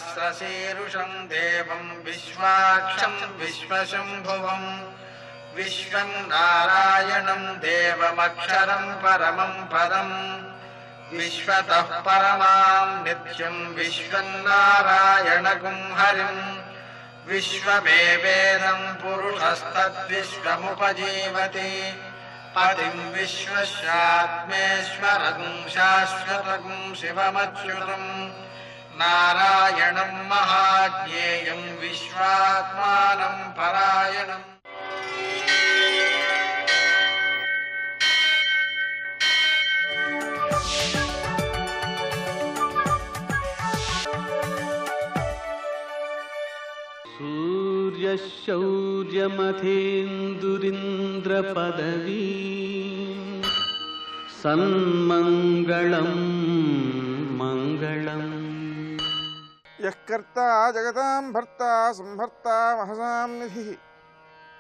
सहस्रशीर्षं देवं विश्वाक्षं विश्वशम्भुवं विश्वं नारायणं देवमक्षरं परमं पदं विश्वतः परमां नित्यं विश्वं नारायणगुं हरिं विश्वमेवेदं पुरुषस्तद्विश्वमुपजीवति पतिं विश्वस्यात्मेश्वरगुं शाश्वतगुं शिवमच्युतं नारायणं महाज्ञेयं विश्वात्मानं परायणम्। सूर्यशौर्यमथेन्दुरिन्द्रपदवी सन्मङ्गलं मङ्गलम्। यः कर्ता जगतां भर्ता संभर्ता महसां निधिः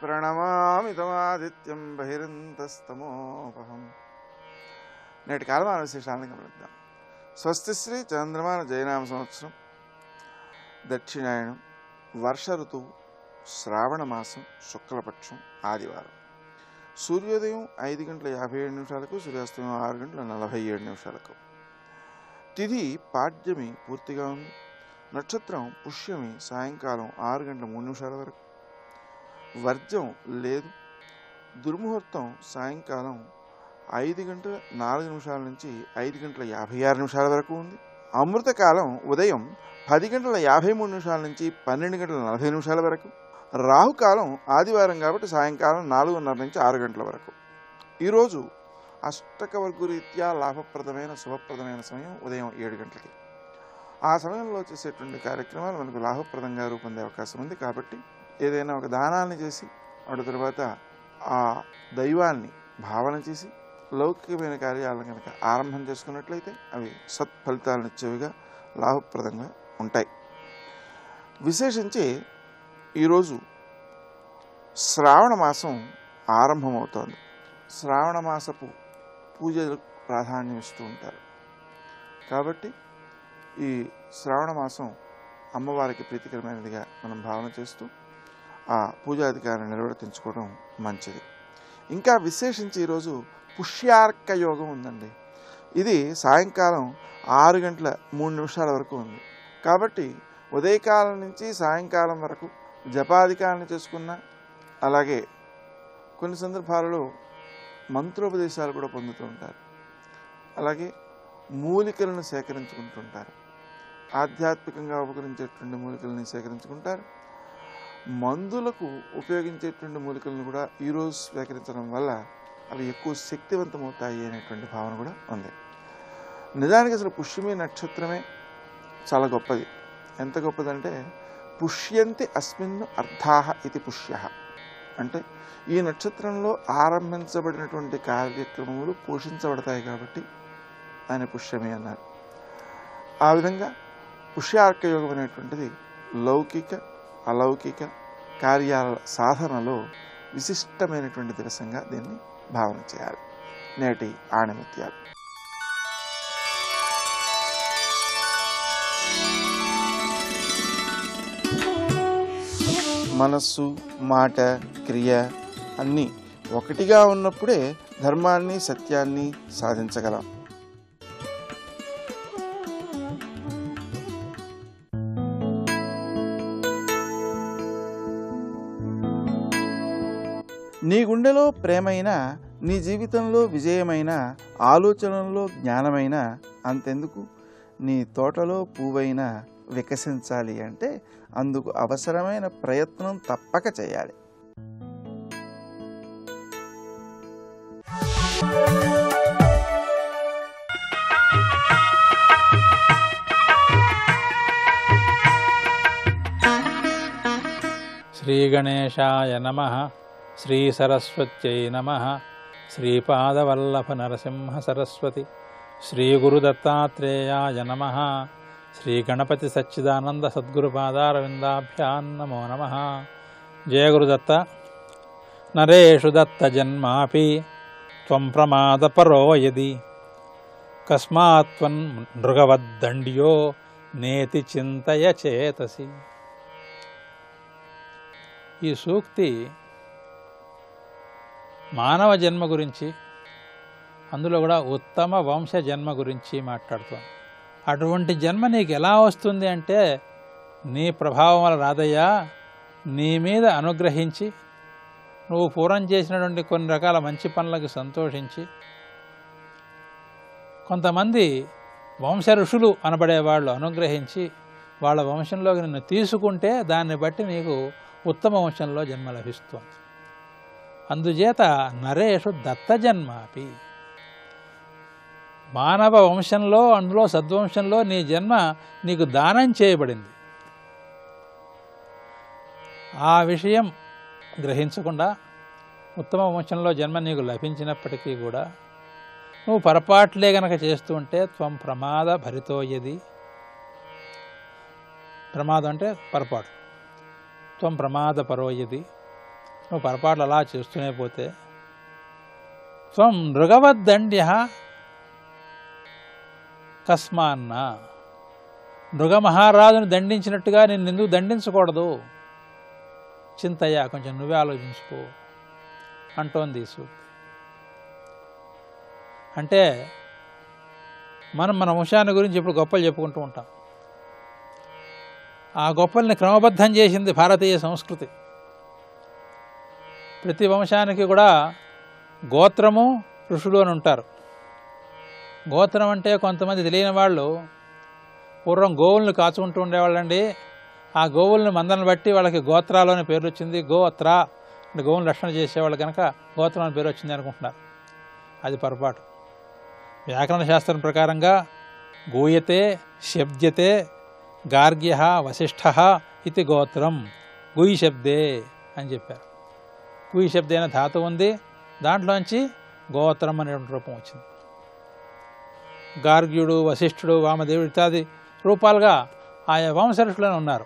प्रणमामि तमादित्यं बहिरन्तस्तमोपहम्। నేటి కాలమాన విశేషాలను గమనిద్దాం. స్వస్తిశ్రీ చంద్రమాన జయనామ సంవత్సరం, దక్షిణాయనం, వర్ష ఋతువు, శ్రావణ మాసం, శుక్లపక్షం, ఆదివారం. సూర్యోదయం 5:57 సూర్యాస్తమయం 6:47. తిథి పాడ్యమి పూర్తిగా ఉంది. నక్షత్రం పుష్యమి సాయంకాలం 6:03 వరకు. వర్జం లేదు. దుర్ముహూర్తం సాయంకాలం 5:04 నుంచి 5:56 వరకు ఉంది. అమృతకాలం ఉదయం 10:53 నుంచి 12:40 వరకు. రాహుకాలం ఆదివారం కాబట్టి సాయంకాలం 4:30 నుంచి 6 గంటల వరకు. ఈరోజు అష్టకవర్గు రీత్యా లాభప్రదమైన శుభప్రదమైన సమయం ఉదయం 7 గంటలకి. ఆ సమయంలో చేసేటువంటి కార్యక్రమాలు మనకు లాభప్రదంగా రూపొందే అవకాశం ఉంది. కాబట్టి ఏదైనా ఒక దానాన్ని చేసి అటు తర్వాత ఆ దైవాన్ని భావన చేసి లౌకికమైన కార్యాలను కనుక ఆరంభం చేసుకున్నట్లయితే అవి సత్ఫలితాలను ఇచ్చేవిగా లాభప్రదంగా ఉంటాయి. విశేషించి ఈరోజు శ్రావణ మాసం ఆరంభమవుతోంది. శ్రావణ మాసపు పూజలకు ప్రాధాన్యం ఇస్తూ ఉంటారు. కాబట్టి ఈ శ్రావణ మాసం అమ్మవారికి ప్రీతికరమైనదిగా మనం భావన చేస్తూ ఆ పూజాధికారాన్ని నిర్వర్తించుకోవడం మంచిది. ఇంకా విశేషించి ఈరోజు పుష్యార్క యోగం ఉందండి. ఇది సాయంకాలం 6:03 వరకు ఉంది. కాబట్టి ఉదయకాలం నుంచి సాయంకాలం వరకు జపాధికారాన్ని చేసుకున్న, అలాగే కొన్ని సందర్భాలలో మంత్రోపదేశాలు కూడా పొందుతూ ఉంటారు. అలాగే మూలికలను సేకరించుకుంటుంటారు. ఆధ్యాత్మికంగా ఉపకరించేటువంటి మూలికలని సేకరించుకుంటారు. మందులకు ఉపయోగించేటువంటి మూలికలను కూడా ఈరోజు స్వీకరించడం వల్ల అవి ఎక్కువ శక్తివంతమవుతాయి అనేటువంటి భావన కూడా ఉంది. నిజానికి అసలు పుష్యమి నక్షత్రమే చాలా గొప్పది. ఎంత గొప్పదంటే పుష్యంతి అస్మిన్ అర్థాః ఇది పుష్యః అంటే ఈ నక్షత్రంలో ఆరంభించబడినటువంటి కార్యక్రమములు పోషించబడతాయి కాబట్టి ఆయన పుష్యమి అన్నారు. ఆ విధంగా పుష్యార్క యోగం అనేటువంటిది లౌకిక అలౌకిక కార్యాల సాధనలో విశిష్టమైనటువంటి దివసంగా దీన్ని భావన చేయాలి. నేటి ఆణిముత్యాలు. మనస్సు, మాట, క్రియ అన్నీ ఒకటిగా ఉన్నప్పుడే ధర్మాన్ని, సత్యాన్ని సాధించగలం. నీ గుండెలో ప్రేమైన, నీ జీవితంలో విజయమైన, ఆలోచనల్లో జ్ఞానమైన, అంతెందుకు నీ తోటలో పువ్వైనా వికసించాలి అంటే అందుకు అవసరమైన ప్రయత్నం తప్పక చేయాలి. శ్రీ గణేశాయ నమః. శ్రీ సరస్వత్యై నమః. శ్రీపాదవల్లభ నరసింహ సరస్వతి. శ్రీ గురుదత్తాత్రేయాయ నమః. శ్రీ గణపతి సచ్చిదానంద సద్గురుపాదారవిందాభ్యాం నమో నమః. జయ గురుదత్త. నరేషు దత్త జన్మాపి త్వం ప్రమాదపరో యది కస్మాత్ త్వం నృగవద్దండ్యో నేతి చింతయ చేతసి. ఈ సూక్తి మానవ జన్మ గురించి, అందులో కూడా ఉత్తమ వంశ జన్మ గురించి మాట్లాడుతాం. అటువంటి జన్మ నీకు ఎలా వస్తుంది అంటే, నీ ప్రభావం వల్ల రాదయ్యా, నీ మీద అనుగ్రహించి నువ్వు పూర్వం చేసినటువంటి కొన్ని రకాల మంచి పనులకు సంతోషించి, కొంతమంది వంశ ఋషులు అనబడేవాళ్ళు అనుగ్రహించి వాళ్ళ వంశంలోకి నిన్ను తీసుకుంటే దాన్ని బట్టి నీకు ఉత్తమ వంశంలో జన్మ లభిస్తుంది. అందుచేత నరేషు దత్తజన్మాపి, మానవ వంశంలో, అందులో సద్వంశంలో నీ జన్మ నీకు దానం చేయబడింది. ఆ విషయం గ్రహించకుండా ఉత్తమ వంశంలో జన్మ నీకు లభించినప్పటికీ కూడా నువ్వు పొరపాట్లే గనక చేస్తూ ఉంటే, త్వం ప్రమాద భరితోయది, ప్రమాదం అంటే పొరపాటు, త్వం ప్రమాద పరోయది, నువ్వు పొరపాట్లు అలా చేస్తూనే పోతే, త్వం నృగవద్దండ్య కస్మాన్న, నృగమహారాజును దండించినట్టుగా నిన్నెందుకు దండించకూడదు, చింతయ్య, కొంచెం నువ్వే ఆలోచించుకో అంటోంది ఈ సూక్తి. అంటే మనం మన వంశాన్ని గురించి ఇప్పుడు గొప్పలు చెప్పుకుంటూ ఉంటాం. ఆ గొప్పల్ని క్రమబద్ధం చేసింది భారతీయ సంస్కృతి. ప్రతి వంశానికి కూడా గోత్రము, ఋషులు అని ఉంటారు. గోత్రం అంటే కొంతమంది తెలియని వాళ్ళు పూర్వం గోవుల్ని కాచుకుంటూ ఉండేవాళ్ళండి. ఆ గోవుల్ని మందలను బట్టి వాళ్ళకి గోత్రాలు అనే పేరు వచ్చింది. గోత్ర అంటే గోవులను రక్షణ చేసేవాళ్ళు కనుక గోత్రం అని పేరు వచ్చింది అనుకుంటున్నారు. అది పొరపాటు. వ్యాకరణ శాస్త్రం ప్రకారంగా గూయతే, శబ్ద్యతే, గార్గ్య, వశిష్ఠ ఇది గోత్రం, గుయి శబ్దే అని చెప్పారు. గుయి శబ్దే అనే ధాతువు ఉంది, దాంట్లోంచి గోత్రం అనేటువంటి రూపం వచ్చింది. గార్గ్యుడు, వశిష్ఠుడు, వామదేవుడు ఇత్యాది రూపాలుగా ఆయా వంశఋషులను ఉన్నారు.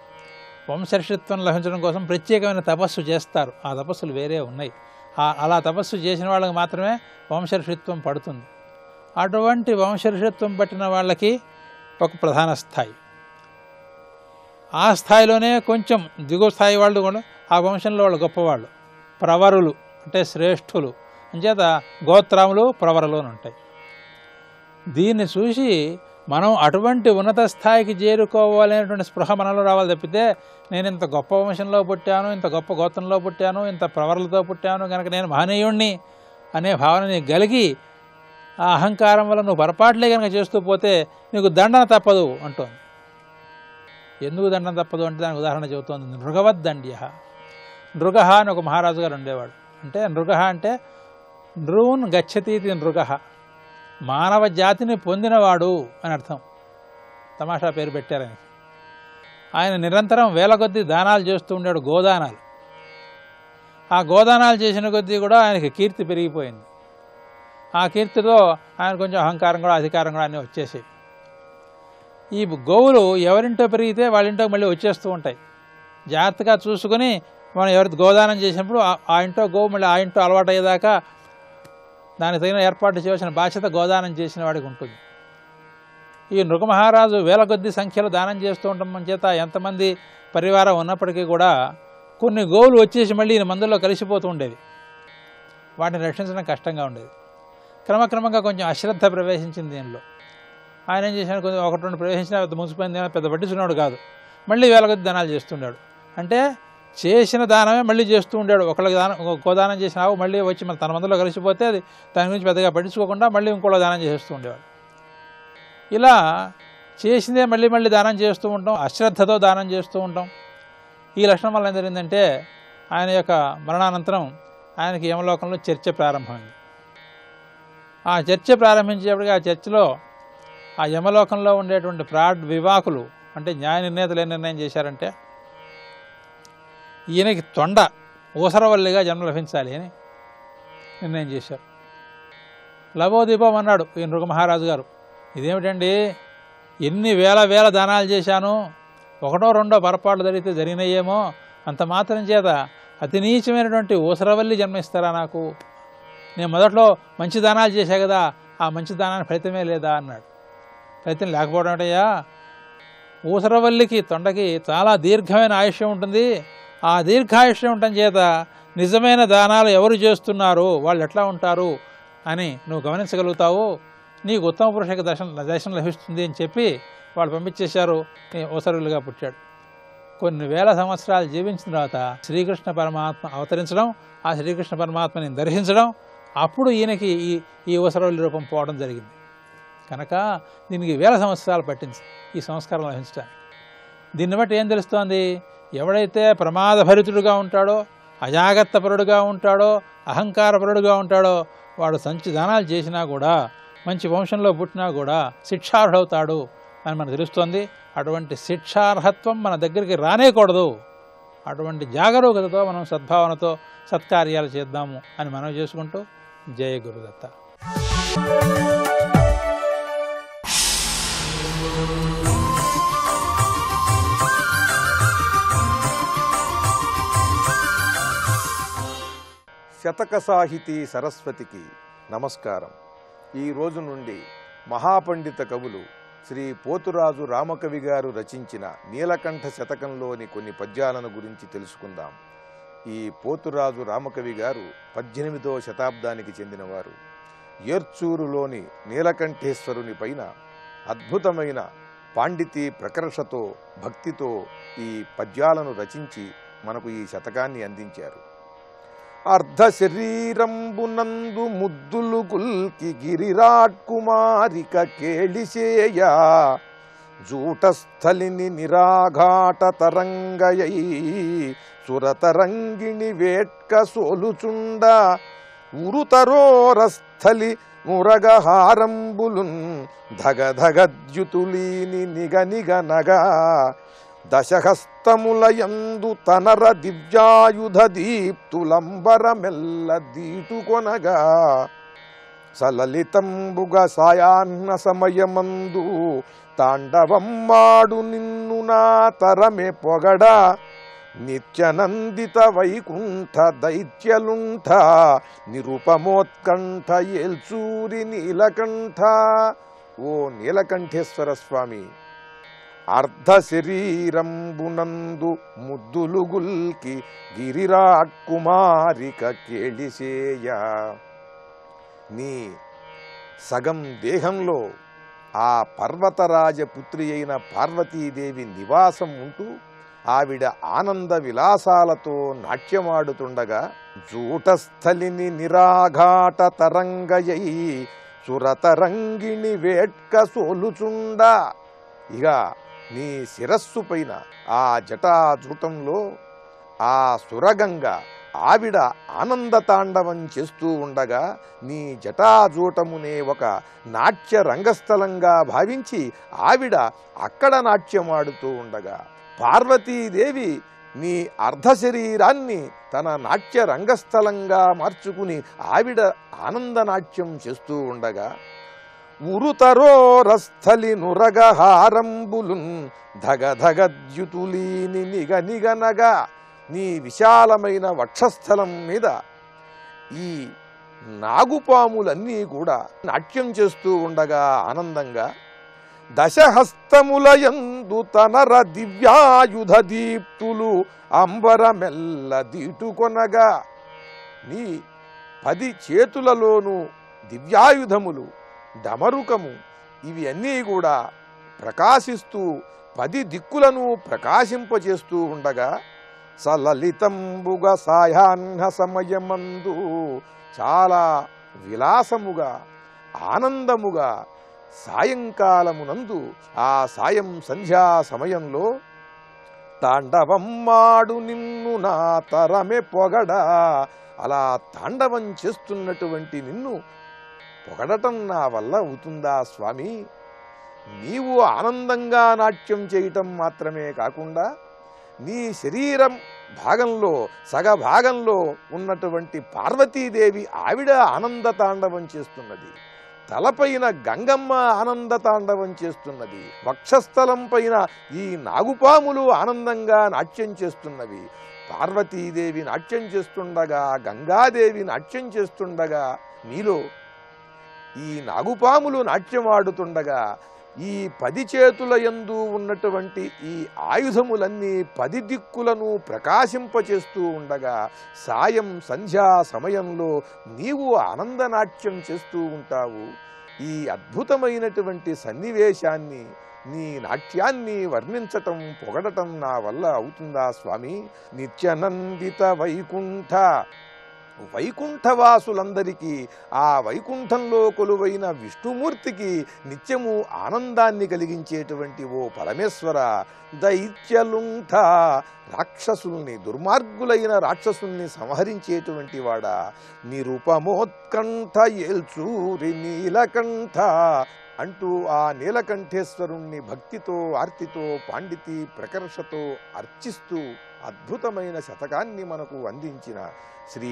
వంశఋషిత్వం లభించడం కోసం ప్రత్యేకమైన తపస్సు చేస్తారు. ఆ తపస్సులు వేరే ఉన్నాయి. అలా తపస్సు చేసిన వాళ్ళకి మాత్రమే వంశఋషిత్వం పడుతుంది. అటువంటి వంశఋషిత్వం పట్టిన వాళ్ళకి ఒక ప్రధాన స్థాయి, ఆ స్థాయిలోనే కొంచెం దిగువ స్థాయి వాళ్ళు కూడా ఆ వంశంలో వాళ్ళు గొప్పవాళ్ళు, ప్రవరులు అంటే శ్రేష్ఠులు. అంచేత గోత్రములు, ప్రవరులు అని ఉంటాయి. దీన్ని చూసి మనం అటువంటి ఉన్నత స్థాయికి చేరుకోవాలనేటువంటి స్పృహ మనలో రావాలి తప్పితే, నేను ఇంత గొప్ప వంశంలో పుట్టాను, ఇంత గొప్ప గోత్రంలో పుట్టాను, ఇంత ప్రవరులతో పుట్టాను కనుక నేను మహనీయుణ్ణి అనే భావన నీకు కలిగి ఆ అహంకారం వల్ల నువ్వు పొరపాట్లే కనుక చేస్తూ పోతే నీకు దండన తప్పదు అంటోంది. ఎందుకు దండన తప్పదు అంటే దానికి ఉదాహరణ చెబుతోంది. నృగవద్దండ్య, నృగ అని ఒక మహారాజు గారు ఉండేవాడు. అంటే నృగ అంటే నృన్ గచ్చతీతి నృగ, మానవ జాతిని పొందినవాడు అని అర్థం. తమాషా పేరు పెట్టారు ఆయనకి. ఆయన నిరంతరం వేల కొద్దీ దానాలు చేస్తూ ఉండాడు, గోదానాలు. ఆ గోదానాలు చేసిన కొద్దీ కూడా ఆయనకి కీర్తి పెరిగిపోయింది. ఆ కీర్తితో ఆయన కొంచెం అహంకారం కూడా, అధికారం కూడా అన్నీ వచ్చేసాయి. ఈ గోవులు ఎవరింటో పెరిగితే వాళ్ళింటో మళ్ళీ వచ్చేస్తూ ఉంటాయి. జాగ్రత్తగా చూసుకొని మనం ఎవరి గోదానం చేసినప్పుడు ఆ ఇంట్లో గోవు మళ్ళీ ఆ ఇంట్లో అలవాటు అయ్యేదాకా దానికి తగిన ఏర్పాటు చేయవలసిన బాధ్యత గోదానం చేసిన వాడికి ఉంటుంది. ఈ నృగమహారాజు వేల కొద్ది సంఖ్యలో దానం చేస్తూ ఉండటం చేత ఎంతమంది పరివారం ఉన్నప్పటికీ కూడా కొన్ని గోవులు వచ్చేసి మళ్ళీ ఈయన మందుల్లో కలిసిపోతూ ఉండేవి. వాటిని రక్షించడం కష్టంగా ఉండేది. క్రమక్రమంగా కొంచెం అశ్రద్ధ ప్రవేశించింది దీనిలో. ఆయన ఏం చేశాడు, కొంచెం ఒకటి రెండు ప్రవేశించిన పెద్ద మున్సిపోయింది, పెద్ద పట్టించున్నాడు కాదు. మళ్ళీ వేల కొద్ది దానాలు చేస్తుండాడు. అంటే చేసిన దానమే మళ్ళీ చేస్తూ ఉండాడు. ఒకళ్ళకి గోదానం చేసినావు మళ్ళీ వచ్చి మన తన మందులో కలిసిపోతే అది దాని గురించి పెద్దగా పట్టించుకోకుండా మళ్ళీ ఇంకోళ్ళ దానం చేస్తూ ఉండేవాడు. ఇలా చేసిందే మళ్ళీ మళ్ళీ దానం చేస్తూ ఉంటాం, అశ్రద్ధతో దానం చేస్తూ ఉంటాం. ఈ లక్షణం వల్ల ఏం జరిగిందంటే ఆయన యొక్క మరణానంతరం ఆయనకి యమలోకంలో చర్చ ప్రారంభమైంది. ఆ చర్చ ప్రారంభించేప్పటికీ ఆ చర్చలో ఆ యమలోకంలో ఉండేటువంటి వివాకులు అంటే న్యాయ నిర్ణేతలు ఏం నిర్ణయం చేశారంటే, ఈయనకి తొండ ఊసరవల్లిగా జన్మ లభించాలి అని నిర్ణయం చేశారు. లవోదీపం అన్నాడు ఈ నృగమహారాజు గారు. ఇదేమిటండి, ఎన్ని వేల దానాలు చేశాను, ఒకటో రెండో పొరపాట్లు జరిగినాయేమో, అంత మాత్రం చేత అతి నీచమైనటువంటి ఊసరవల్లి జన్మిస్తారా నాకు? నేను మొదట్లో మంచి దానాలు చేశా కదా, ఆ మంచి దానానికి ఫలితమే లేదా అన్నాడు. ఫలితం లేకపోవడం ఏంటయ్యా, ఊసరవల్లికి తొండకి చాలా దీర్ఘమైన ఆయుష్యం ఉంటుంది. ఆ దీర్ఘాయుష్యం ఉండటం చేత నిజమైన దానాలు ఎవరు చేస్తున్నారో వాళ్ళు ఎట్లా ఉంటారు అని నువ్వు గమనించగలుగుతావు. నీకు ఉత్తమ పురుష దర్శనం లభిస్తుంది అని చెప్పి వాళ్ళు పంపించేశారు. ఊసరవల్లిగా పుట్టాడు. కొన్ని వేల సంవత్సరాలు జీవించిన తర్వాత శ్రీకృష్ణ పరమాత్మ అవతరించడం, ఆ శ్రీకృష్ణ పరమాత్మని దర్శించడం, అప్పుడు ఈయనకి ఈ ఊసరవల్లి రూపం పోవడం జరిగింది. కనుక దీనికి వేల సంవత్సరాలు పట్టింది ఈ సంస్కారం లభించడానికి. దీన్ని బట్టి ఏం తెలుస్తోంది? ఎవడైతే ప్రమాదభరితుడుగా ఉంటాడో, అజాగ్రత్తపరుడుగా ఉంటాడో, అహంకారపరుడుగా ఉంటాడో వాడు సంచి దానాలు చేసినా కూడా, మంచి వంశంలో పుట్టినా కూడా శిక్షార్హుడవుతాడు అని మనకు తెలుస్తోంది. అటువంటి శిక్షార్హత్వం మన దగ్గరికి రానేకూడదు. అటువంటి జాగరూకతతో మనం సద్భావనతో సత్కార్యాలు చేద్దాము అని మనం చేసుకుంటూ జయ గురుదత్త. శతక సాహితీ సరస్వతికి నమస్కారం. ఈ రోజు నుండి మహాపండిత కవులు శ్రీ పోతురాజు రామకవి గారు రచించిన నీలకంఠ శతకంలోని కొన్ని పద్యాలను గురించి తెలుసుకుందాం. ఈ పోతురాజు రామకవి గారు 18వ శతాబ్దానికి చెందినవారు. ఏర్చూరులోని నీలకంఠేశ్వరుని పైన అద్భుతమైన పాండితీ ప్రకర్షతో, భక్తితో ఈ పద్యాలను రచించి మనకు ఈ శతకాన్ని అందించారు. అర్ధ శరీరంబునందు ముద్దులు గుల్కి గిరిరాట్ కుమారిక కేళిసేయ జూటస్థలిని నిరాఘాట తరంగయై సురతరంగిణి వేట్క సోలుచుండ ఉరుతరోరస్థలి మురగహారంబులున్ ధగధగద్యుతులీని నిగనిగనగా దశహస్తములయందు తనర దివ్యాయుధ దీప్తులంబరమెల్ల దీటుకొనగా సలలితంబుగ సాయాహ్న సమయమందు తాండవమ్మాడు నిన్ను నా తరమే పొగడ నిత్యనందిత వైకుంఠ దైత్యలుంఠ నిరుపమోత్కంఠ ఏల్చూరి నీలకంఠ. ఓ నీలకంఠేశ్వర స్వామి, అర్ధ శరీరంబునందు ముద్దులు గుల్కి గిరిరాట్ కుమారిక కేళిసేయ. నీ సగం దేహంలో ఆ పర్వతరాజపుత్రి అయిన పార్వతీదేవి నివాసం ఉంటూ ఆవిడ ఆనంద విలాసాలతో నాట్యమాడుతుండగా జూటస్థలిని నిరాఘాట తరంగయై సురతరంగిణి వేట్క సోలుచుండ. ఇక నీ శిరస్సు పైన ఆ జటాజూటంలో ఆ సురగంగ ఆవిడ ఆనంద తాండవం చేస్తూ ఉండగా నీ జటాజూటమునే ఒక నాట్య రంగస్థలంగా భావించి ఆవిడ అక్కడ నాట్యమాడుతూ ఉండగా పార్వతీదేవి నీ అర్ధ శరీరాన్ని తన నాట్య రంగస్థలంగా మార్చుకుని ఆవిడ ఆనందనాట్యం చేస్తూ ఉండగా ఉరుతరోరస్థలి నురగహారంబులున్ ధగధగద్యుతులీని నిగనిగనగా నీ విశాలమైన వక్షస్థలం మీద ఈ నాగుపాములన్నీ కూడా నాట్యం చేస్తూ ఉండగా ఆనందంగా దశహస్తములయందు తనర దివ్యాయుధ దీప్తులు అంబరమెల్ల దీటుకొనగా నీ 10 చేతులలోనూ దివ్యాయుధములు, డమరుకము ఇవి అన్నీ కూడా ప్రకాశిస్తూ 10 దిక్కులను ప్రకాశింపచేస్తూ ఉండగా సలలితంబుగ సాయాహ్న సమయమందు చాలా విలాసముగా ఆనందముగా సాయంకాలమునందు ఆ సాయం సంధ్యా సమయంలో తాండవమ్మాడు నిన్ను నా తరమే పొగడ. అలా తాండవం చేస్తున్నటువంటి నిన్ను పొగడటం నా వల్ల అవుతుందా స్వామి? నీవు ఆనందంగా నాట్యం చేయటం మాత్రమే కాకుండా నీ శరీరం భాగంలో సగభాగంలో ఉన్నటువంటి పార్వతీదేవి ఆవిడ ఆనంద తాండవం చేస్తున్నది. తలపైన గంగమ్మ ఆనంద తాండవం చేస్తున్నది. వక్షస్థలం పైన ఈ నాగుపాములు ఆనందంగా నాట్యం చేస్తున్నవి. పార్వతీదేవి నాట్యం చేస్తుండగా, గంగాదేవి నాట్యం చేస్తుండగా, నీలో ఈ నాగుపాములు నాట్యమాడుతుండగా ఈ 10 చేతుల యందు ఉన్నటువంటి ఈ ఆయుధములన్నీ 10 దిక్కులను ప్రకాశింపచేస్తూ ఉండగా సాయం సంధ్యా సమయంలో నీవు ఆనందనాట్యం చేస్తూ ఉంటావు. ఈ అద్భుతమైనటువంటి సన్నివేశాన్ని, నీ నాట్యాన్ని వర్ణించటం, పొగడటం నా వల్ల అవుతుందా స్వామి? నిత్యనందిత వైకుంఠవాసులందరికీ, ఆ వైకుంఠంలో కొలువైన విష్ణుమూర్తికి నిత్యము ఆనందాన్ని కలిగించేటువంటి ఓ పరమేశ్వర, దైత్యలుంఠ రాక్షసుల్ని, దుర్మార్గులైన రాక్షసుల్ని సంహరించేటువంటి వాడా, నిరుపమోత్కంఠ ఏల్చూరి నీలకంఠ అంటూ ఆ నీలకంఠేశ్వరుణ్ణి భక్తితో, ఆర్తితో, పాండితి ప్రకర్షతో అర్చిస్తూ అద్భుతమైన శతకాన్ని మనకు అందించిన శ్రీ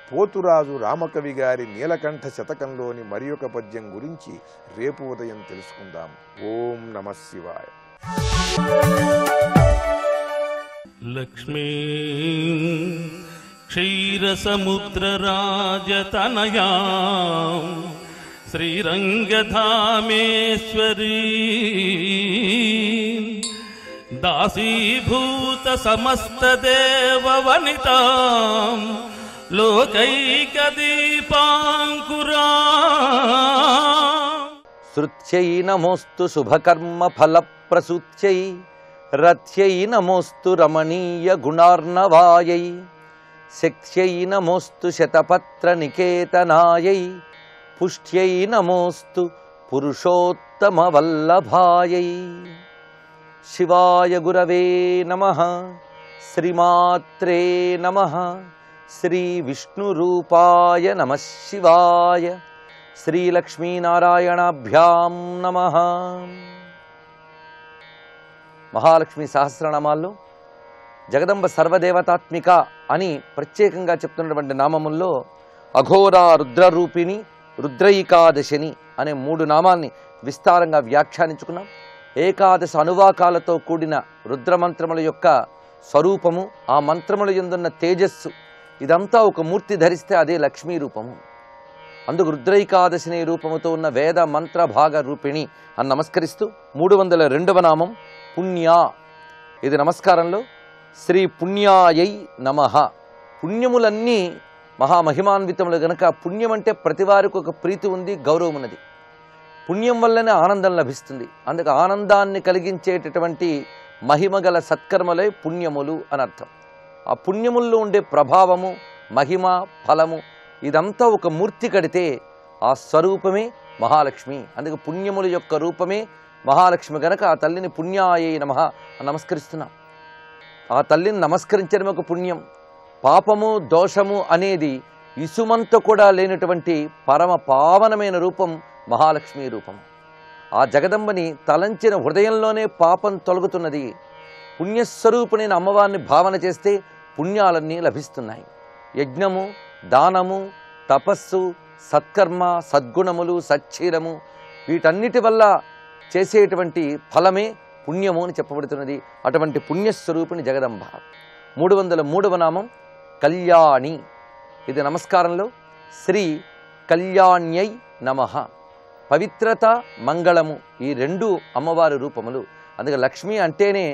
పోతురాజు రామకవి గారి నీలకంఠ శతకంలోని మరి ఒక పద్యం గురించి రేపు ఉదయం తెలుసుకుందాం. ఓం నమః శివాయ. లక్ష్మీ క్షీరసముద్రరాజతనయా శ్రీరంగధామేశ్వరీ దాసీభూత సమస్తదేవవనితా లోకైకదీపాంకురా. శృత్యై నమోస్తు శుభకర్మ ఫలప్రసూత్యై రథ్యై నమోస్తు రమణీయ గుణార్ణవాయై శక్త్యై నమోస్తు శతపత్ర నికేతనాయై పుష్ట్యై నమోస్తు పురుషోత్తమ వల్లభాయై. శివాయ గురవే నమః. శ్రీమాత్రే నమః. శ్రీ విష్ణురూపాయ నమః శివాయ. శ్రీలక్ష్మీనారాయణాభ్యాం నమః. మహాలక్ష్మి సహస్రనామాల్లో జగదంబ సర్వదేవతాత్మిక అని ప్రత్యేకంగా చెప్తున్నటువంటి నామముల్లో అఘోరా రుద్రరూపిణి, రుద్రైకాదశిని అనే 3 నామాల్ని విస్తారంగా వ్యాఖ్యానించుకున్నాం. ఏకాదశ అనువాకాలతో కూడిన రుద్రమంత్రముల యొక్క స్వరూపము, ఆ మంత్రముల యందున్న తేజస్సు, ఇదంతా ఒక మూర్తి ధరిస్తే అదే లక్ష్మీ రూపము. అందుకు రుద్రైకాదశిని రూపముతో ఉన్న వేద మంత్ర భాగ రూపిణి అని నమస్కరిస్తూ 302వ నామం పుణ్య. ఇది నమస్కారంలో శ్రీ పుణ్యాయై నమః. పుణ్యములన్నీ మహామహిమాన్వితములు గనక పుణ్యం అంటే ప్రతివారికి ఒక ప్రీతి ఉంది, గౌరవం ఉన్నది. పుణ్యం వల్లనే ఆనందం లభిస్తుంది. అందుకు ఆనందాన్ని కలిగించేటటువంటి మహిమగల సత్కర్మలే పుణ్యములు అని అర్థం. ఆ పుణ్యముల్లో ఉండే ప్రభావము, మహిమ, ఫలము ఇదంతా ఒక మూర్తి కడితే ఆ స్వరూపమే మహాలక్ష్మి. అందుకు పుణ్యముల యొక్క రూపమే మహాలక్ష్మి గనక ఆ తల్లిని పుణ్యాయై నమః నమస్కరిస్తున్నాం. ఆ తల్లిని నమస్కరించడం ఒక పుణ్యం. పాపము, దోషము అనేది ఇసుమంత కూడా లేనటువంటి పరమ పావనమైన రూపం మహాలక్ష్మి రూపం. ఆ జగదంబని తలంచిన హృదయంలోనే పాపం తొలగుతున్నది. పుణ్యస్వరూపుణైన అమ్మవారిని భావన చేస్తే పుణ్యాలన్నీ లభిస్తున్నాయి. యజ్ఞము, దానము, తపస్సు, సత్కర్మ, సద్గుణములు, సచ్చీరము వీటన్నిటి వల్ల చేసేటువంటి ఫలమే పుణ్యము అని చెప్పబడుతున్నది. అటువంటి పుణ్యస్వరూపిణి జగదంబ. 303వ నామం కళ్యాణి. ఇది నమస్కారంలో శ్రీ కళ్యాణ్యై నమః. పవిత్రత, మంగళము ఈ 2 అమ్మవారి రూపములు. అందుకే లక్ష్మి అంటేనే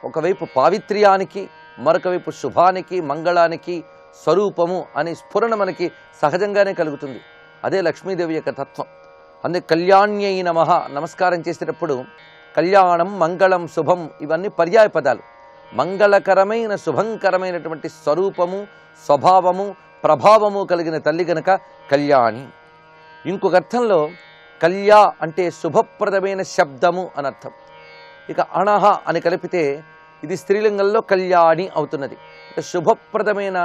ఒకవైపు పావిత్ర్యానికి, మరొక వైపు శుభానికి, మంగళానికి స్వరూపము అనే స్ఫురణ మనకి సహజంగానే కలుగుతుంది. అదే లక్ష్మీదేవి యొక్క తత్వం. అందుకే కళ్యాణ్యై నమః నమస్కారం చేసేటప్పుడు కళ్యాణం, మంగళం, శుభం ఇవన్నీ పర్యాయ పదాలు. మంగళకరమైన, శుభంకరమైనటువంటి స్వరూపము, స్వభావము, ప్రభావము కలిగిన తల్లి గనక కళ్యాణి. ఇంకొక అర్థంలో కళ్యా అంటే శుభప్రదమైన శబ్దము అని అర్థం. ఇక అణహ అని కలిపితే ఇది స్త్రీలింగంలో కళ్యాణి అవుతున్నది. శుభప్రదమైన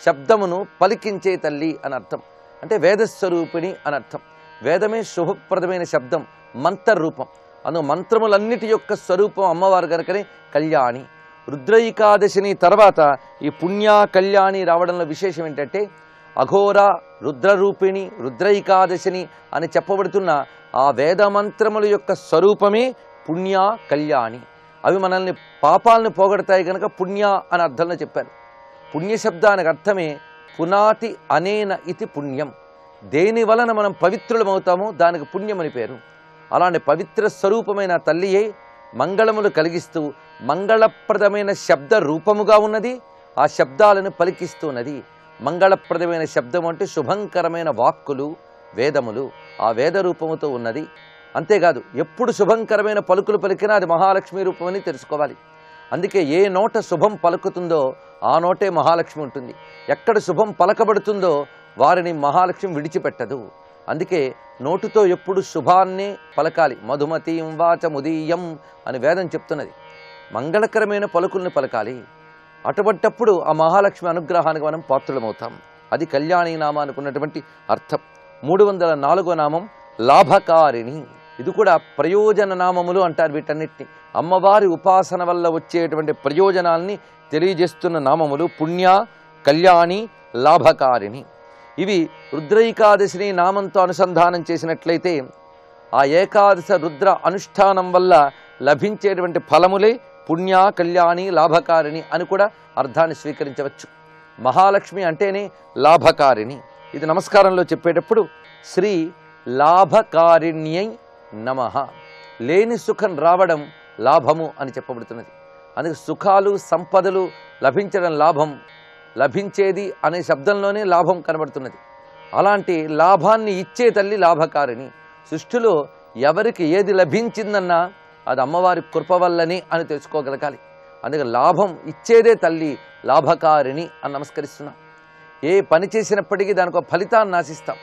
శబ్దమును పలికించే తల్లి అని అర్థం. అంటే వేదస్వరూపిణి అని అర్థం. వేదమే శుభప్రదమైన శబ్దం, మంత్రరూపం. అను మంత్రములన్నిటి యొక్క స్వరూపం అమ్మవారు గనకనే కళ్యాణి. రుద్రైకాదశిని తర్వాత ఈ పుణ్య కళ్యాణి రావడంలో విశేషం ఏంటంటే అఘోర రుద్రరూపిణి, రుద్రైకాదశిని అని చెప్పబడుతున్న ఆ వేదమంత్రముల యొక్క స్వరూపమే పుణ్య కళ్యాణి. అవి మనల్ని పాపాలను పోగొడతాయి కనుక పుణ్య అని అర్థంలో చెప్పారు. పుణ్యశబ్దానికి అర్థమే పునాతి అనేన ఇతి పుణ్యం. దేని వలన మనం పవిత్రులమవుతామో దానికి పుణ్యం అని పేరు. అలాంటి పవిత్ర స్వరూపమైన తల్లియే మంగళములు కలిగిస్తూ మంగళప్రదమైన శబ్ద రూపముగా ఉన్నది. ఆ శబ్దాలను పలికిస్తున్నది. మంగళప్రదమైన శబ్దం అంటే శుభంకరమైన వాక్కులు, వేదములు. ఆ వేద రూపముతో ఉన్నది. అంతేకాదు ఎప్పుడు శుభంకరమైన పలుకులు పలికినా అది మహాలక్ష్మి రూపమని తెలుసుకోవాలి. అందుకే ఏ నోట శుభం పలుకుతుందో ఆ నోటే మహాలక్ష్మి ఉంటుంది. ఎక్కడ శుభం పలకబడుతుందో వారిని మహాలక్ష్మి విడిచిపెట్టదు. అందుకే నోటుతో ఎప్పుడు శుభాన్నే పలకాలి. మధుమతీం వాచ ముదీయం అని వేదం చెప్తున్నది. మంగళకరమైన పలుకుల్ని పలకాలి. అటువంటప్పుడు ఆ మహాలక్ష్మి అనుగ్రహానికి మనం పాత్రులమవుతాం. అది కళ్యాణి నామానికి ఉన్నటువంటి అర్థం. 304వ నామం లాభకారిణి. ఇది కూడా ప్రయోజన నామములు అంటారు వీటన్నిటిని. అమ్మవారి ఉపాసన వల్ల వచ్చేటువంటి ప్రయోజనాల్ని తెలియజేస్తున్న నామములు పుణ్య, కళ్యాణి, లాభకారిణి. ఇవి రుద్రైకాదశిని నామంతో అనుసంధానం చేసినట్లయితే ఆ ఏకాదశ రుద్ర అనుష్ఠానం వల్ల లభించేటువంటి ఫలములే పుణ్య, కళ్యాణి, లాభకారిణి అని కూడా అర్థాన్ని స్వీకరించవచ్చు. మహాలక్ష్మి అంటేనే లాభకారిణి. ఇది నమస్కారంలో చెప్పేటప్పుడు శ్రీ లాభకారిణ్యై నమః. లేని సుఖం రావడం లాభము అని చెప్పబడుతున్నది. అందుకే సుఖాలు, సంపదలు లభించడం లాభం, లభించేది అనే శబ్దంలోనే లాభం కనబడుతున్నది. అలాంటి లాభాన్ని ఇచ్చే తల్లి లాభకారిణి. సృష్టిలో ఎవరికి ఏది లభించిందన్నా అది అమ్మవారి కృప వల్లనే అని తెలుసుకోగలగాలి. అందుకే లాభం ఇచ్చేదే తల్లి లాభకారిణి అని నమస్కరిస్తున్నాం. ఏ పని చేసినప్పటికీ దానికి ఒక ఫలితాన్ని ఆశిస్తాం.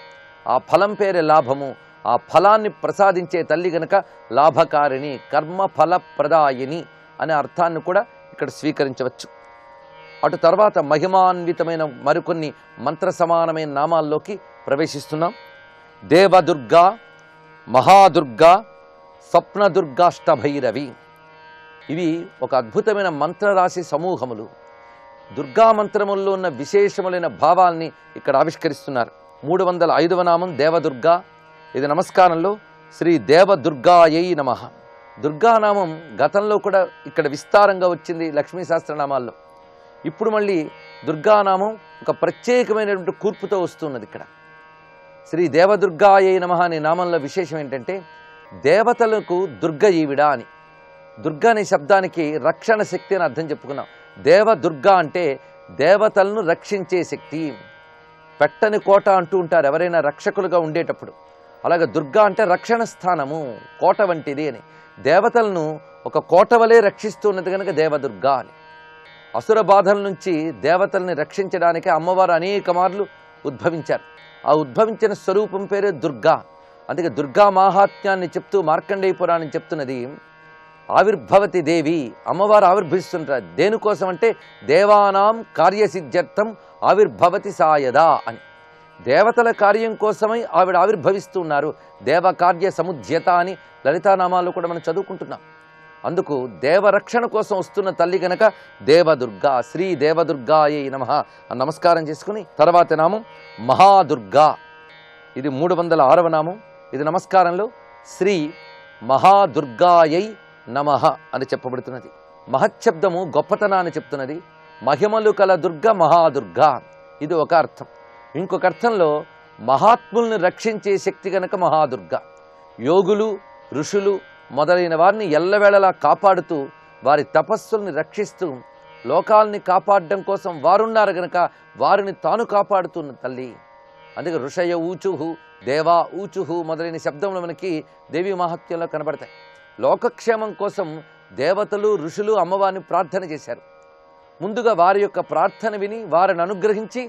ఆ ఫలం పేరే లాభము. ఆ ఫలాన్ని ప్రసాదించే తల్లి గనక లాభకారిణి, కర్మ ఫలప్రదాయిని అనే అర్థాన్ని కూడా ఇక్కడ స్వీకరించవచ్చు. అటు తర్వాత మహిమాన్వితమైన మరికొన్ని మంత్ర సమానమైన నామాల్లోకి ప్రవేశిస్తున్నాం. దేవదుర్గా, మహాదుర్గా, స్వప్నదుర్గాష్టభైరవి. ఇవి ఒక అద్భుతమైన మంత్రరాశి సమూహములు. దుర్గా మంత్రముల్లో ఉన్న విశేషములైన భావాల్ని ఇక్కడ ఆవిష్కరిస్తున్నారు. 305వ నామం దేవదుర్గా. ఇది నమస్కారంలో శ్రీ దేవదుర్గాయై నమః. దుర్గానామం గతంలో కూడా ఇక్కడ విస్తారంగా వచ్చింది లక్ష్మీ సహస్రనామాల్లో. ఇప్పుడు మళ్ళీ దుర్గానామం ఒక ప్రత్యేకమైనటువంటి కూర్పుతో వస్తున్నది. ఇక్కడ శ్రీ దేవదుర్గాయై నమః అనే నామంలో విశేషం ఏంటంటే దేవతలకు దుర్గ ఈవిడ అని. దుర్గా అనే శబ్దానికి రక్షణ శక్తి అని అర్థం చెప్పుకున్నాం. దేవదుర్గా అంటే దేవతలను రక్షించే శక్తి. పెట్టని కోట అంటూ ఉంటారు ఎవరైనా రక్షకులుగా ఉండేటప్పుడు. అలాగే దుర్గా అంటే రక్షణ స్థానము, కోట వంటిది అని. దేవతలను ఒక కోట వలె రక్షిస్తున్నది కనుక దేవదుర్గా అని. అసుర బాధల నుంచి దేవతల్ని రక్షించడానికి అమ్మవారు అనేక మార్లు ఉద్భవించారు. ఆ ఉద్భవించిన స్వరూపం పేరే దుర్గా. అందుకే దుర్గా మాహాత్మ్యాన్ని చెప్తూ మార్కండేయ పురాణం చెప్తున్నది ఆవిర్భవతి దేవి. అమ్మవారు ఆవిర్భవిస్తుంటారు. దేనికోసం అంటే దేవానాం కార్యసిద్ధ్యర్థం ఆవిర్భవతి సాయదా అని. దేవతల కార్యం కోసమై ఆవిడ ఆవిర్భవిస్తున్నారు. దేవకార్య సముద్యత అని లలితానామాలు కూడా మనం చదువుకుంటున్నాం. అందుకు దేవరక్షణ కోసం వస్తున్న తల్లి గనక దేవదుర్గా, శ్రీ దేవదుర్గాయై నమః అని నమస్కారం చేసుకుని తర్వాత నామం మహాదుర్గా. ఇది 306వ నామం. ఇది నమస్కారంలో శ్రీ మహాదుర్గాయై నమః అని చెప్పబడుతున్నది. మహచ్చబ్దము గొప్పతనాన్ని చెప్తున్నది. మహిమలు కల దుర్గ మహాదుర్గా, ఇది ఒక అర్థం. ఇంకొక అర్థంలో మహాత్ముల్ని రక్షించే శక్తి గనక మహాదుర్గ. యోగులు, ఋషులు మొదలైన వారిని ఎల్లవేళలా కాపాడుతూ వారి తపస్సుల్ని రక్షిస్తూ లోకాల్ని కాపాడడం కోసం వారున్నారు గనక వారిని తాను కాపాడుతున్న తల్లి. అందుకే ఋషయ ఊచుహు, దేవా ఊచుహు మొదలైన శబ్దములు మనకి దేవి మహాత్మ్యంలో కనబడతాయి. లోకక్షేమం కోసం దేవతలు, ఋషులు అమ్మవారిని ప్రార్థన చేశారు. ముందుగా వారి యొక్క ప్రార్థన విని వారిని అనుగ్రహించి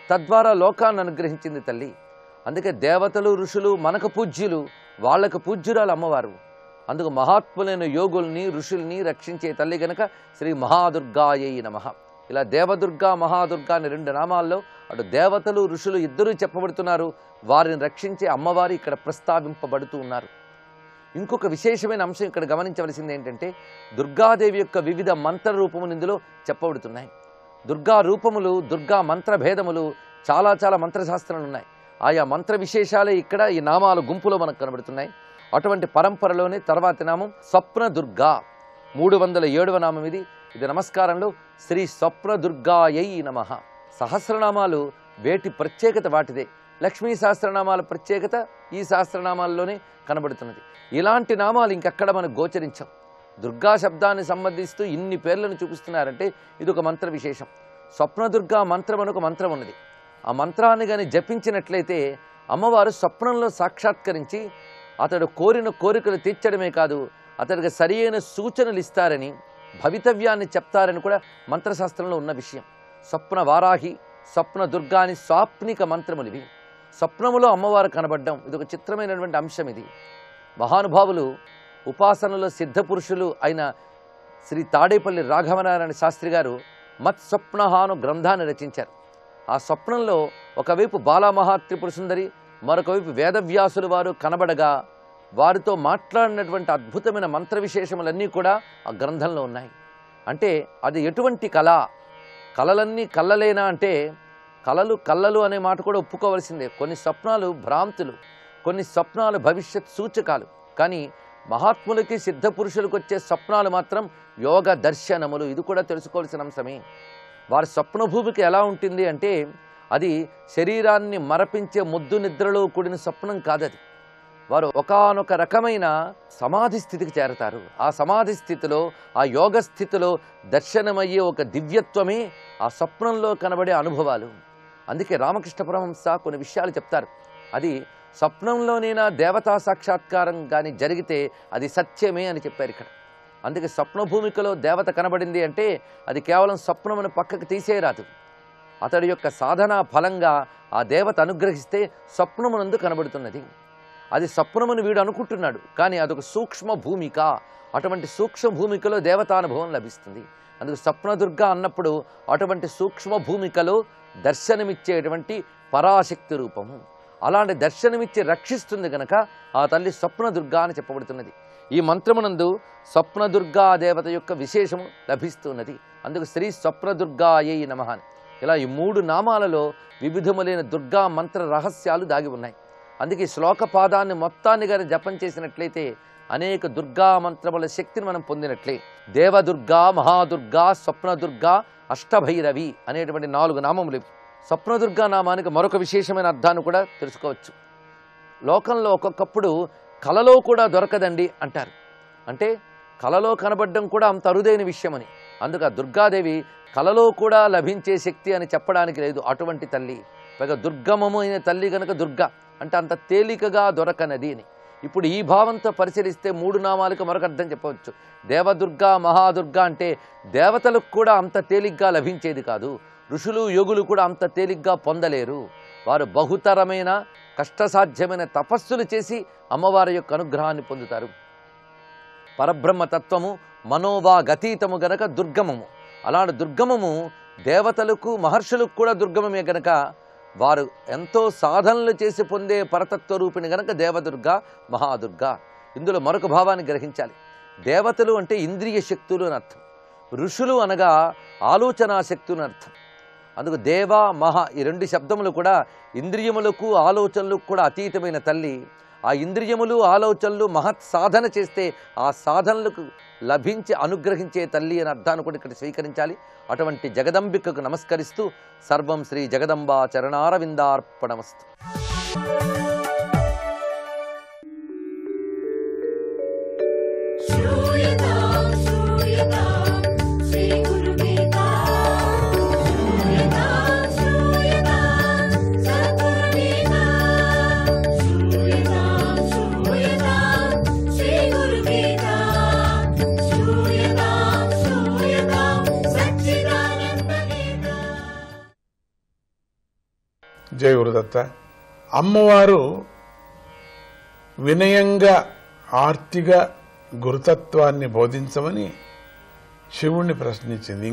తద్వారా లోకాన్ని అనుగ్రహించింది తల్లి. అందుకే దేవతలు, ఋషులు మనకు పూజ్యులు, వాళ్లకు పూజ్యురాలు అమ్మవారు. అందుకు మహాత్ములైన యోగుల్ని, ఋషుల్ని రక్షించే తల్లి గనక శ్రీ మహాదుర్గాయై నమః. ఇలా దేవదుర్గా, మహాదుర్గా అనే 2 నామాల్లో అటు దేవతలు, ఋషులు ఇద్దరూ చెప్పబడుతున్నారు. వారిని రక్షించే అమ్మవారు ఇక్కడ ప్రస్తావింపబడుతూ ఉన్నారు. ఇంకొక విశేషమైన అంశం ఇక్కడ గమనించవలసింది ఏంటంటే దుర్గాదేవి యొక్క వివిధ మంత్ర రూపములు ఇందులో చెప్పబడుతున్నాయి. దుర్గా రూపములు, దుర్గా మంత్ర భేదములు చాలా చాలా మంత్రశాస్త్రాలు ఉన్నాయి. ఆయా మంత్ర విశేషాలే ఇక్కడ ఈ నామాల గుంపులో మనకు కనబడుతున్నాయి. అటువంటి పరంపరలోనే తర్వాతి నామం స్వప్న దుర్గా. 307వ నామం ఇది. ఇది నమస్కారంలో శ్రీ స్వప్న దుర్గాయై నమః. సహస్రనామాలు వేటి ప్రత్యేకత వాటిదే. లక్ష్మీ సహస్రనామాల ప్రత్యేకత ఈ సహస్రనామాల్లోనే కనబడుతున్నది. ఇలాంటి నామాలు ఇంకెక్కడ మనకు గోచరించాం. దుర్గా శబ్దాన్ని సంబంధిస్తూ ఇన్ని పేర్లను చూపిస్తున్నారంటే ఇది ఒక మంత్ర విశేషం. స్వప్నదుర్గా మంత్రం అని ఒక మంత్రం ఉన్నది. ఆ మంత్రాన్ని కానీ జపించినట్లయితే అమ్మవారు స్వప్నంలో సాక్షాత్కరించి అతడు కోరిన కోరికలు తీర్చడమే కాదు, అతడికి సరియైన సూచనలు ఇస్తారని, భవితవ్యాన్ని చెప్తారని కూడా మంత్రశాస్త్రంలో ఉన్న విషయం. స్వప్న వారాహి, స్వప్న దుర్గా అని స్వాప్నిక మంత్రములు ఇవి. స్వప్నములో అమ్మవారు కనబడ్డం ఇది ఒక చిత్రమైనటువంటి అంశం. ఇది మహానుభావులు ఉపాసనలో సిద్ధపురుషులు అయిన శ్రీ తాడేపల్లి రాఘవనారాయణ శాస్త్రి గారు మత్స్వప్నహాను గ్రంథాన్ని రచించారు. ఆ స్వప్నంలో ఒకవైపు బాలామహాత్రిపుర సుందరి, మరొక వైపు వేదవ్యాసులు వారు కనబడగా వారితో మాట్లాడినటువంటి అద్భుతమైన మంత్ర విశేషములన్నీ కూడా ఆ గ్రంథంలో ఉన్నాయి. అంటే అది ఎటువంటి కళ? కళలన్నీ కళ్ళలేనా అంటే కళలు అనే మాట కూడా ఒప్పుకోవలసిందే. కొన్ని స్వప్నాలు భ్రాంతులు, కొన్ని స్వప్నాలు భవిష్యత్ సూచకాలు. కానీ మహాత్ములకి సిద్ధపురుషులకు వచ్చే స్వప్నాలు మాత్రం యోగ దర్శనములు. ఇది కూడా తెలుసుకోవాల్సిన అంశమే. వారి స్వప్నభూమికి ఎలా ఉంటుంది అంటే అది శరీరాన్ని మరపించే ముద్దు నిద్రలో కూడిన స్వప్నం కాదది. వారు ఒకానొక రకమైన సమాధి స్థితికి చేరతారు. ఆ సమాధి స్థితిలో, ఆ యోగ స్థితిలో దర్శనమయ్యే ఒక దివ్యత్వమే ఆ స్వప్నంలో కనబడే అనుభవాలు. అందుకే రామకృష్ణ పరమహంస కొన్ని విషయాలు చెప్తారు. అది స్వప్నంలోనైనా దేవతా సాక్షాత్కారం కానీ జరిగితే అది సత్యమే అని చెప్పారు ఇక్కడ. అందుకే స్వప్న భూమికలో దేవత కనబడింది అంటే అది కేవలం స్వప్నమును పక్కకు తీసేరాదు. అతడి యొక్క సాధనా ఫలంగా ఆ దేవత అనుగ్రహిస్తే స్వప్నమునందు కనబడుతున్నది. అది స్వప్నమును వీడు అనుకుంటున్నాడు, కానీ అదొక సూక్ష్మ భూమిక. అటువంటి సూక్ష్మ భూమికలో దేవతానుభవం లభిస్తుంది. అందుకు స్వప్నదుర్గా అన్నప్పుడు అటువంటి సూక్ష్మ భూమికలో దర్శనమిచ్చేటువంటి పరాశక్తి రూపము. అలాంటి దర్శనమిచ్చి రక్షిస్తుంది గనక ఆ తల్లి స్వప్నదుర్గా అని చెప్పబడుతున్నది. ఈ మంత్రమునందు స్వప్నదుర్గా దేవత యొక్క విశేషము లభిస్తున్నది. అందుకు శ్రీ స్వప్నదుర్గాయై నమః అని. ఇలా ఈ 3 నామాలలో వివిధములైన దుర్గా మంత్ర రహస్యాలు దాగి ఉన్నాయి. అందుకే ఈ శ్లోక పాదాన్ని మొత్తాన్ని కానీ జపం చేసినట్లయితే అనేక దుర్గా మంత్రముల శక్తిని మనం పొందినట్లే. దేవదుర్గా, మహాదుర్గా, స్వప్నదుర్గా, అష్టభైరవి అనేటువంటి 4 నామములు. స్వప్నదుర్గా నామానికి మరొక విశేషమైన అర్థాన్ని కూడా తెలుసుకోవచ్చు. లోకంలో ఒక్కొక్కప్పుడు కలలో కూడా దొరకదండి అంటారు. అంటే కలలో కనబడడం కూడా అంత అరుదైన విషయమని. అందుకు ఆ దుర్గాదేవి కలలో కూడా లభించే శక్తి అని చెప్పడానికి లేదు. అటువంటి తల్లి, పైగా దుర్గమము అయిన తల్లి కనుక దుర్గా అంటే అంత తేలికగా దొరకనది అని. ఇప్పుడు ఈ భావంతో పరిశీలిస్తే 3 నామాలకు మరొక అర్థం చెప్పవచ్చు. దేవదుర్గా, మహాదుర్గా అంటే దేవతలకు కూడా అంత తేలిగ్గా లభించేది కాదు. ఋషులు, యోగులు కూడా అంత తేలిగ్గా పొందలేరు. వారు బహుతరమైన కష్టసాధ్యమైన తపస్సులు చేసి అమ్మవారి యొక్క అనుగ్రహాన్ని పొందుతారు. పరబ్రహ్మతత్వము మనోవాగతీతము గనక దుర్గమము. అలాంటి దుర్గమము దేవతలకు, మహర్షులకు కూడా దుర్గమమే గనక వారు ఎంతో సాధనలు చేసి పొందే పరతత్వ రూపిణి గనక దేవదుర్గా, మహాదుర్గా. ఇందులో మరొక భావాన్ని గ్రహించాలి. దేవతలు అంటే ఇంద్రియ శక్తులు అని అర్థం. ఋషులు అనగా ఆలోచనా శక్తులు అని అర్థం. అందుకు దేవ, మహ ఈ 2 శబ్దములు కూడా ఇంద్రియములకు, ఆలోచనలకు కూడా అతీతమైన తల్లి. ఆ ఇంద్రియములు, ఆలోచనలు మహత్ సాధన చేస్తే ఆ సాధనలకు లభించి అనుగ్రహించే తల్లి అనే అర్థాన్ని కూడా ఇక్కడ స్వీకరించాలి. అటువంటి జగదంబికకు నమస్కరిస్తూ సర్వం శ్రీ జగదంబా చరణారవిందార్పణమస్తు. జయ గురుదత్త. అమ్మవారు వినయంగా, ఆర్తిగా గురుతత్వాన్ని బోధించమని శివుణ్ణి ప్రశ్నించింది.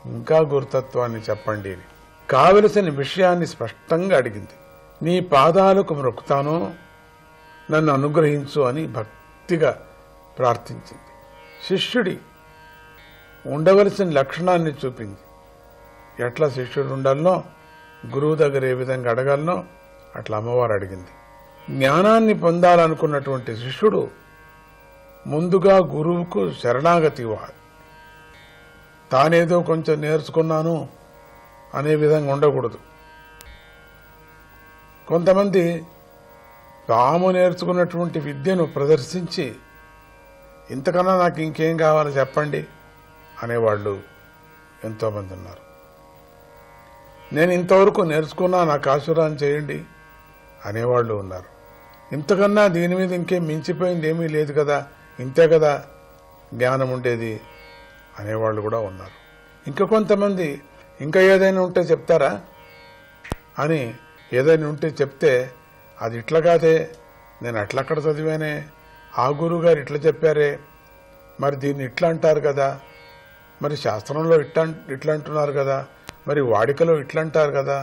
ఇంకా గురుతత్వాన్ని చెప్పండి అని. కావలసిన విషయాన్ని స్పష్టంగా అడిగింది. నీ పాదాలకు మ్రొక్కుతాను, నన్ను అనుగ్రహించు అని భక్తిగా ప్రార్థించింది. శిష్యుడి ఉండవలసిన లక్షణాన్ని చూపింది. ఎట్లా శిష్యుడు ఉండాలనో, గురువు దగ్గర ఏ విధంగా అడగాలనో అట్లా అమ్మవారు అడిగింది. జ్ఞానాన్ని పొందాలనుకున్నటువంటి శిష్యుడు ముందుగా గురువుకు శరణాగతి ఇవ్వాలి. తానేదో కొంచెం నేర్చుకున్నాను అనే విధంగా ఉండకూడదు. కొంతమంది తాము నేర్చుకున్నటువంటి విద్యను ప్రదర్శించి ఇంతకన్నా నాకు ఇంకేం కావాలో చెప్పండి అనేవాళ్ళు ఎంతోమంది ఉన్నారు. నేను ఇంతవరకు నేర్చుకున్నా నాకు ఆశీర్వాదం చేయండి అనేవాళ్ళు ఉన్నారు. ఇంతకన్నా దీని మీద ఇంకేం మించిపోయింది ఏమీ లేదు కదా, ఇంతే కదా జ్ఞానం ఉండేది అనేవాళ్ళు కూడా ఉన్నారు. ఇంకా కొంతమంది ఇంకా ఏదైనా ఉంటే చెప్తారా అని, ఏదైనా ఉంటే చెప్తే అది ఇట్లా కాదే, నేను అట్లక్కడ చదివానే, ఆ గురువు గారు ఇట్లా చెప్పారే, మరి దీన్ని ఇట్లా అంటారు కదా, మరి శాస్త్రంలో ఇట్లా అంటున్నారు కదా, మరి వాడికలో ఇట్లా అంటారు కదా,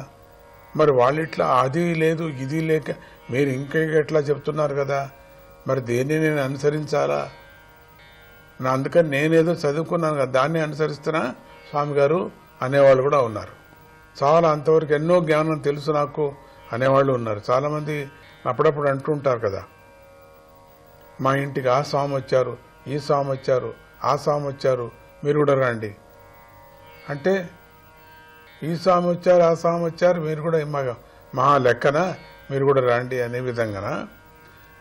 మరి వాళ్ళు ఇట్లా అది లేదు ఇది లేక మీరు ఇంకా ఎట్లా చెప్తున్నారు కదా, మరి దేన్ని నేను అనుసరించాలా, అందుకని నేనేదో చదువుకున్నాను కదా దాన్ని అనుసరిస్తున్నా స్వామి గారు అనేవాళ్ళు కూడా ఉన్నారు. చాలా అంతవరకు ఎన్నో జ్ఞానం తెలుసు నాకు అనేవాళ్ళు ఉన్నారు. చాలామంది అప్పుడప్పుడు అంటుంటారు కదా, మా ఇంటికి ఆ స్వామి వచ్చారు, ఈ స్వామి వచ్చారు, ఆ స్వామి వచ్చారు, మీరు కూడా రండి అంటే ఈ స్వామి వచ్చారు ఆ స్వామి వచ్చారు మీరు కూడా మా లెక్కన మీరు కూడా రండి అనే విధంగానా,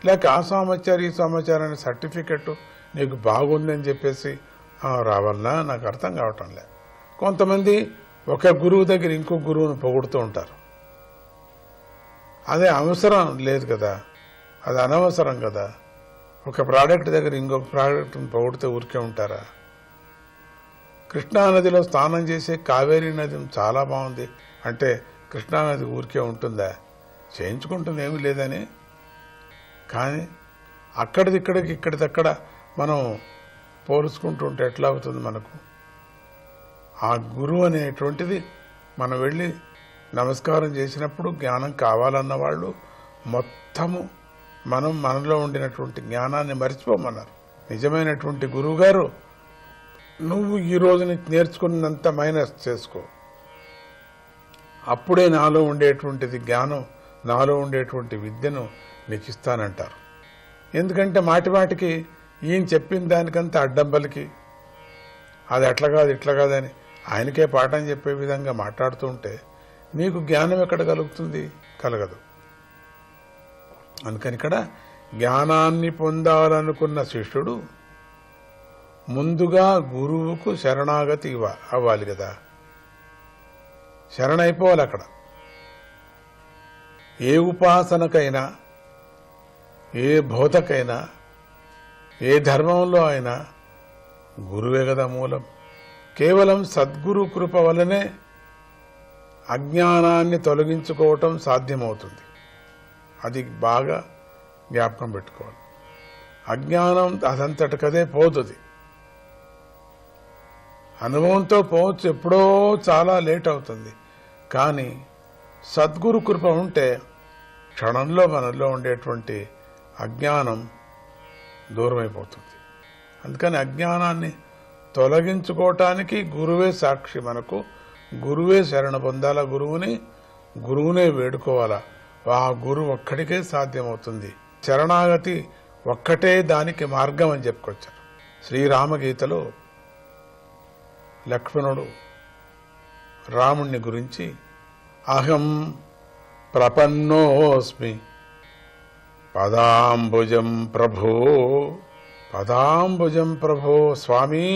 లేక ఆ స్వామి వచ్చారు ఈ స్వామి వచ్చారు అనే సర్టిఫికెట్ నీకు బాగుందని చెప్పేసి రావాలన్నా నాకు అర్థం కావటం లే. కొంతమంది ఒక గురువు దగ్గర ఇంకో గురువును పొగుడుతూ ఉంటారు. అదే అవసరం లేదు కదా, అది అనవసరం కదా. ఒక ప్రోడక్ట్ దగ్గర ఇంకొక ప్రోడక్ట్ని పొగిడితే ఊరికే ఉంటారా? కృష్ణానదిలో స్నానం చేసే కావేరీ నది చాలా బాగుంది అంటే కృష్ణానది ఊరికే ఉంటుందా? చేయించుకుంటుంది ఏమీ లేదని. కానీ అక్కడిదిక్కడికి ఇక్కడిదక్కడ మనం పోల్చుకుంటుంటే ఎట్లా అవుతుంది మనకు? ఆ గురువు అనేటువంటిది మనం వెళ్ళి నమస్కారం చేసినప్పుడు జ్ఞానం కావాలన్న వాళ్ళు మొత్తము మనలో ఉండినటువంటి జ్ఞానాన్ని మర్చిపోమన్నారు. నిజమైనటువంటి గురువు గారు నువ్వు ఈ రోజుని నేర్చుకున్నంత మైనస్ చేసుకో, అప్పుడే నాలో ఉండేటువంటిది జ్ఞానం, నాలో ఉండేటువంటి విద్యను నీకు ఇస్తానంటారు. ఎందుకంటే మాటిమాటికి ఈయన చెప్పిన దానికంతా అడ్డం పలికి అది అట్లా కాదు ఇట్లా కాదని ఆయనకే పాఠం చెప్పే విధంగా మాట్లాడుతూ ఉంటే నీకు జ్ఞానం ఎక్కడ కలుగుతుంది? కలగదు. అందుకని ఇక్కడ జ్ఞానాన్ని పొందాలనుకున్న శిష్యుడు ముందుగా గురువుకు శరణాగతి అవ్వాలి కదా, శరణైపోవాలి. అక్కడ ఏ ఉపాసనకైనా, ఏ బోధకైనా, ఏ ధర్మంలో అయినా గురువే కదా మూలం. కేవలం సద్గురు కృప వల్లనే అజ్ఞానాన్ని తొలగించుకోవటం సాధ్యమవుతుంది. అది బాగా జ్ఞాపకం పెట్టుకోవాలి. అజ్ఞానం అదంతటికదే పోతుంది, అనుభవంతో పోవచ్చు, ఎప్పుడో చాలా లేట్ అవుతుంది. కానీ సద్గురు కృప ఉంటే క్షణంలో మనలో ఉండేటువంటి అజ్ఞానం దూరమైపోతుంది. అందుకని అజ్ఞానాన్ని తొలగించుకోవటానికి గురువే సాక్షి. మనకు గురువే శరణ పొందాల, గురువునే వేడుకోవాలా. ఆ గురువు ఒక్కడికే సాధ్యమవుతుంది. శరణాగతి ఒక్కటే దానికి మార్గం అని చెప్పుకొచ్చారు. శ్రీరామగీతలో లక్ష్మణుడు రాముణ్ణి గురించి అహం ప్రపన్నోస్మి పదాంబుజం ప్రభో, పదాంబుజం ప్రభో, స్వామి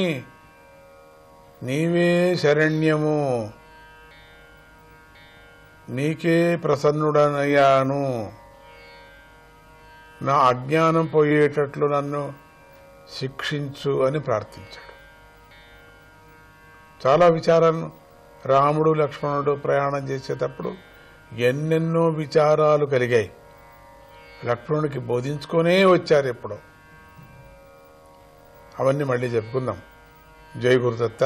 నీవే శరణ్యము, నీకే ప్రసన్నుడనయ్యాను, నా అజ్ఞానం పోయేటట్లు నన్ను శిక్షించు అని ప్రార్థించాడు. చాలా విచారాలను రాముడు లక్ష్మణుడు ప్రయాణం చేసేటప్పుడు ఎన్నెన్నో విచారాలు కలిగాయి. లక్ష్మణుడికి బోధించుకొనే వచ్చారు ఎప్పుడో. అవన్నీ మళ్ళీ చెప్పుకుందాం. జై గురుదత్త.